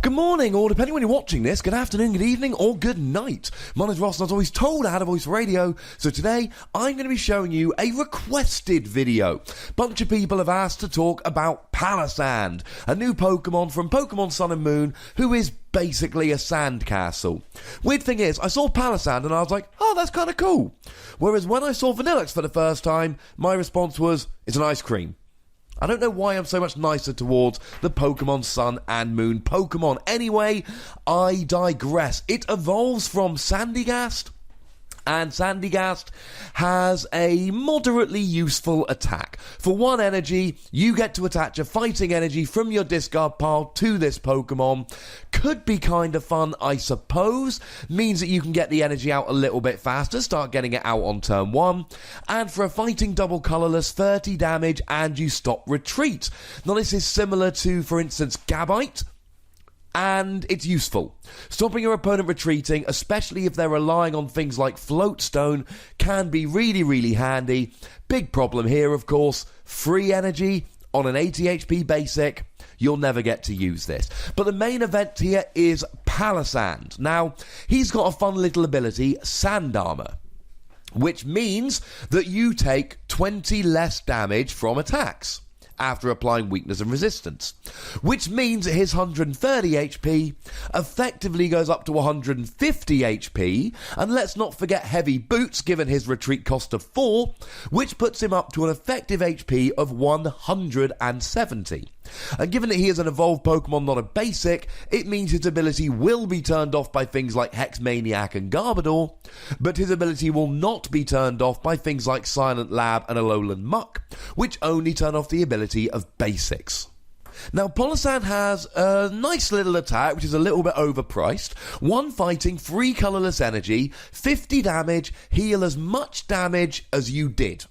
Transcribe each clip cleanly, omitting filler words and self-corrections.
Good morning, or depending when you're watching this, good afternoon, good evening, or good night. My name's Ross, and as always told, I had a voice for radio, so today I'm going to be showing you a requested video. Bunch of people have asked to talk about Palossand, a new Pokemon from Pokemon Sun and Moon, who is basically a sandcastle. Weird thing is, I saw Palossand and I was like, oh, that's kind of cool. Whereas when I saw Vanillix for the first time, my response was, it's an ice cream. I don't know why I'm so much nicer towards the Pokemon Sun and Moon Pokemon. Anyway, I digress. It evolves from Sandygast, and Sandygast has a moderately useful attack. For 1 energy, you get to attach a fighting energy from your discard pile to this Pokemon. Could be kind of fun, I suppose. Means that you can get the energy out a little bit faster, start getting it out on turn 1. And for a fighting double colourless, 30 damage, and you stop retreat. Now this is similar to, for instance, Gabite, and it's useful. Stopping your opponent retreating, especially if they're relying on things like Floatstone, can be really, really handy. Big problem here, of course, free energy on an 80 HP basic. You'll never get to use this. But the main event here is Palossand. Now, he's got a fun little ability, Sand Armor, which means that you take 20 less damage from attacks after applying weakness and resistance, which means his 130 HP effectively goes up to 150 HP, and let's not forget heavy boots given his retreat cost of 4, which puts him up to an effective HP of 170. And given that he is an evolved Pokemon, not a basic, it means his ability will be turned off by things like Hexmaniac and Garbodor, but his ability will not be turned off by things like Silent Lab and Alolan Muck, which only turn off the ability of basics. Now, Palossand has a nice little attack, which is a little bit overpriced. 1 fighting, 3 colourless energy, 50 damage, heal as much damage as you did.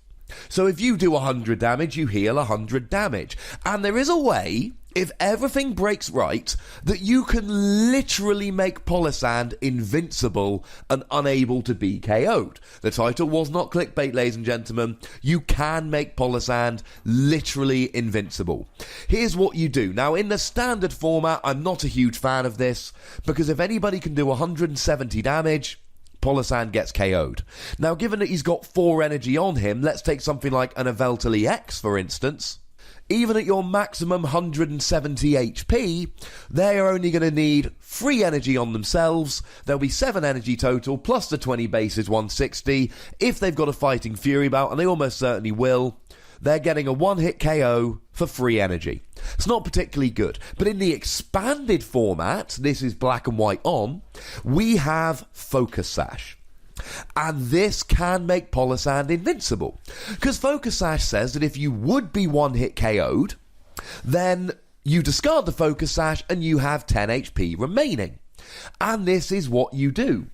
So if you do 100 damage, you heal 100 damage. And there is a way, if everything breaks right, that you can literally make Palossand invincible and unable to be KO'd. The title was not clickbait, ladies and gentlemen. You can make Palossand literally invincible. Here's what you do. Now, in the standard format, I'm not a huge fan of this, because if anybody can do 170 damage, Palossand gets KO'd. Now, given that he's got 4 energy on him, let's take something like an Yveltal EX, for instance. Even at your maximum 170 HP, they are only going to need 3 energy on themselves. There'll be 7 energy total, plus the 20 base is 160. If they've got a Fighting Fury bout, and they almost certainly will, they're getting a 1-hit KO for 3 energy. It's not particularly good. But in the expanded format, this is black and white on, we have Focus Sash. And this can make Palossand invincible. Because Focus Sash says that if you would be 1-hit KO'd, then you discard the Focus Sash and you have 10 HP remaining. And this is what you do.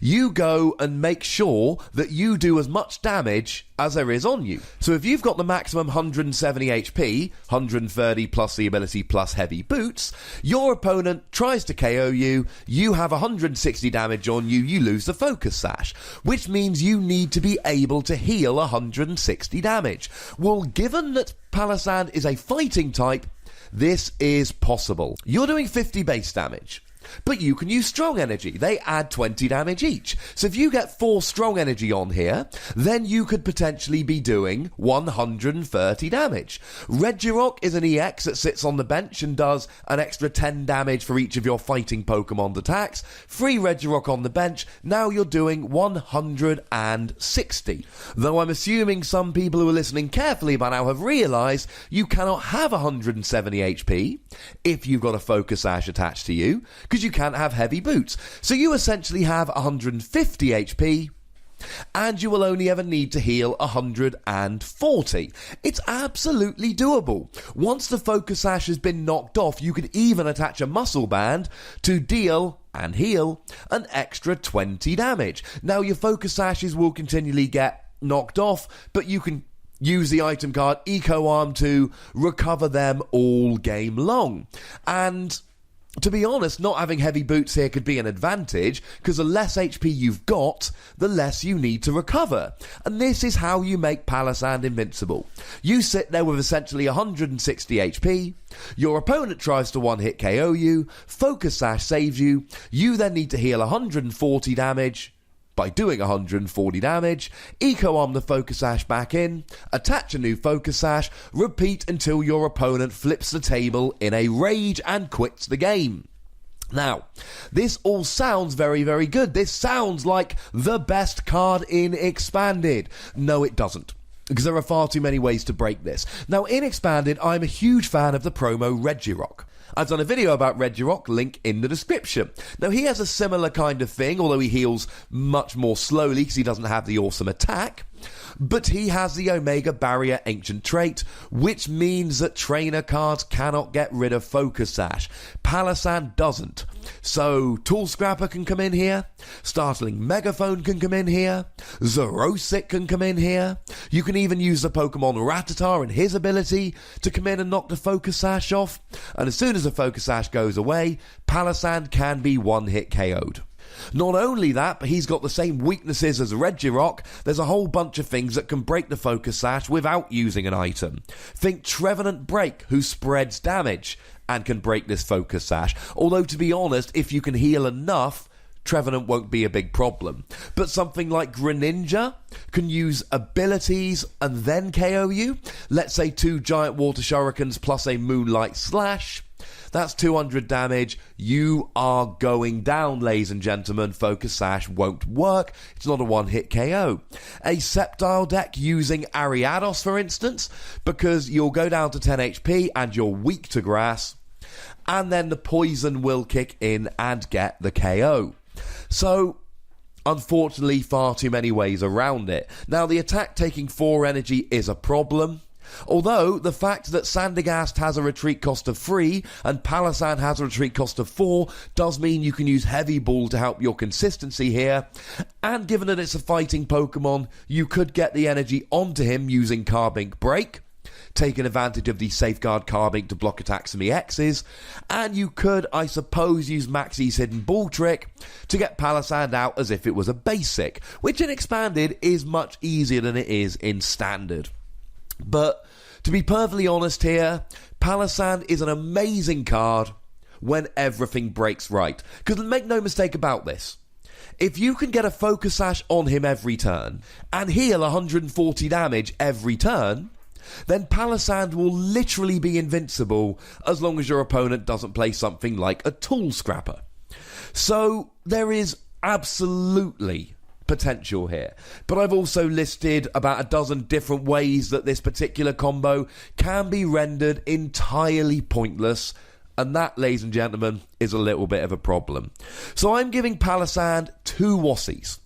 You go and make sure that you do as much damage as there is on you. So if you've got the maximum 170 HP, 130 plus the ability plus heavy boots, your opponent tries to KO you, you have 160 damage on you, you lose the Focus Sash, which means you need to be able to heal 160 damage. Well, given that Palossand is a fighting type, this is possible. You're doing 50 base damage, but you can use strong energy. They add 20 damage each. So if you get 4 strong energy on here, then you could potentially be doing 130 damage. Regirock is an EX that sits on the bench and does an extra 10 damage for each of your fighting Pokemon attacks. Free Regirock on the bench, now you're doing 160. Though I'm assuming some people who are listening carefully by now have realised you cannot have 170 HP if you've got a Focus Sash attached to you, because you can't have heavy boots. So you essentially have 150 HP, and you will only ever need to heal 140. It's absolutely doable. Once the Focus Sash has been knocked off, you could even attach a Muscle Band to deal and heal an extra 20 damage. Now, your Focus Sashes will continually get knocked off, but you can use the item card Eco Arm to recover them all game long. And to be honest, not having heavy boots here could be an advantage, because the less HP you've got, the less you need to recover. And this is how you make Palossand invincible. You sit there with essentially 160 HP, your opponent tries to one-hit KO you, Focus Sash saves you, you then need to heal 140 damage, by doing 140 damage, eco-arm the Focus Sash back in, attach a new Focus Sash, repeat until your opponent flips the table in a rage and quits the game. Now, this all sounds very, very good. This sounds like the best card in Expanded. No, it doesn't, because there are far too many ways to break this. Now, in Expanded, I'm a huge fan of the promo Regirock. I've done a video about Regirock, link in the description. Now, he has a similar kind of thing, although he heals much more slowly because he doesn't have the awesome attack. But he has the Omega Barrier Ancient trait, which means that trainer cards cannot get rid of Focus Sash. Palossand doesn't. So, Tool Scrapper can come in here, Startling Megaphone can come in here, Zerosic can come in here, you can even use the Pokemon Rattata and his ability to come in and knock the Focus Sash off, and as soon as the Focus Sash goes away, Palossand can be one-hit KO'd. Not only that, but he's got the same weaknesses as Regirock. There's a whole bunch of things that can break the Focus Sash without using an item. Think Trevenant Break, who spreads damage and can break this Focus Sash. Although, to be honest, if you can heal enough, Trevenant won't be a big problem. But something like Greninja can use abilities and then KO you. Let's say 2 Giant Water Shurikens plus a Moonlight Slash. That's 200 damage. You are going down, ladies and gentlemen. Focus Sash won't work. It's not a one-hit KO. A Sceptile deck using Ariados, for instance, because you'll go down to 10 HP and you're weak to grass, and then the poison will kick in and get the KO. So, unfortunately, far too many ways around it. Now, the attack taking 4 energy is a problem. Although, the fact that Sandygast has a retreat cost of 3 and Palossand has a retreat cost of 4 does mean you can use Heavy Ball to help your consistency here, and given that it's a fighting Pokemon, you could get the energy onto him using Carbink Break, taking advantage of the Safeguard Carbink to block attacks from EXs, and you could, I suppose, use Maxie's Hidden Ball Trick to get Palossand out as if it was a basic, which in Expanded is much easier than it is in Standard. But, to be perfectly honest here, Palossand is an amazing card when everything breaks right. Because make no mistake about this, if you can get a Focus Sash on him every turn, and heal 140 damage every turn, then Palossand will literally be invincible as long as your opponent doesn't play something like a Tool Scrapper. So, there is absolutely potential here, but I've also listed about a dozen different ways that this particular combo can be rendered entirely pointless, and that, ladies and gentlemen, is a little bit of a problem. So I'm giving Palossand 2 Wassies,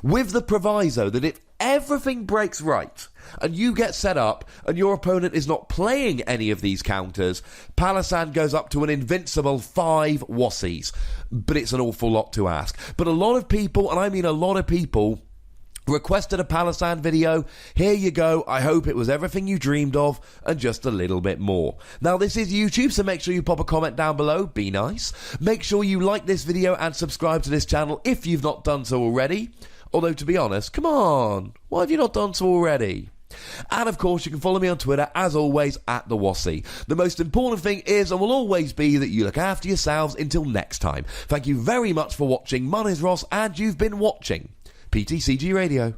with the proviso that if everything breaks right and you get set up and your opponent is not playing any of these counters, Palossand goes up to an invincible 5 Wassies. But it's an awful lot to ask. But a lot of people, and I mean a lot of people, requested a Palossand video. Here you go. I hope it was everything you dreamed of and just a little bit more. Now, this is YouTube, so make sure you pop a comment down below. Be nice. Make sure you like this video and subscribe to this channel if you've not done so already. Although, to be honest, come on, why have you not done so already? And of course, you can follow me on Twitter, as always, at the Wassie. The most important thing is and will always be that you look after yourselves until next time. Thank you very much for watching. My name is Ross, and you've been watching PTCG Radio.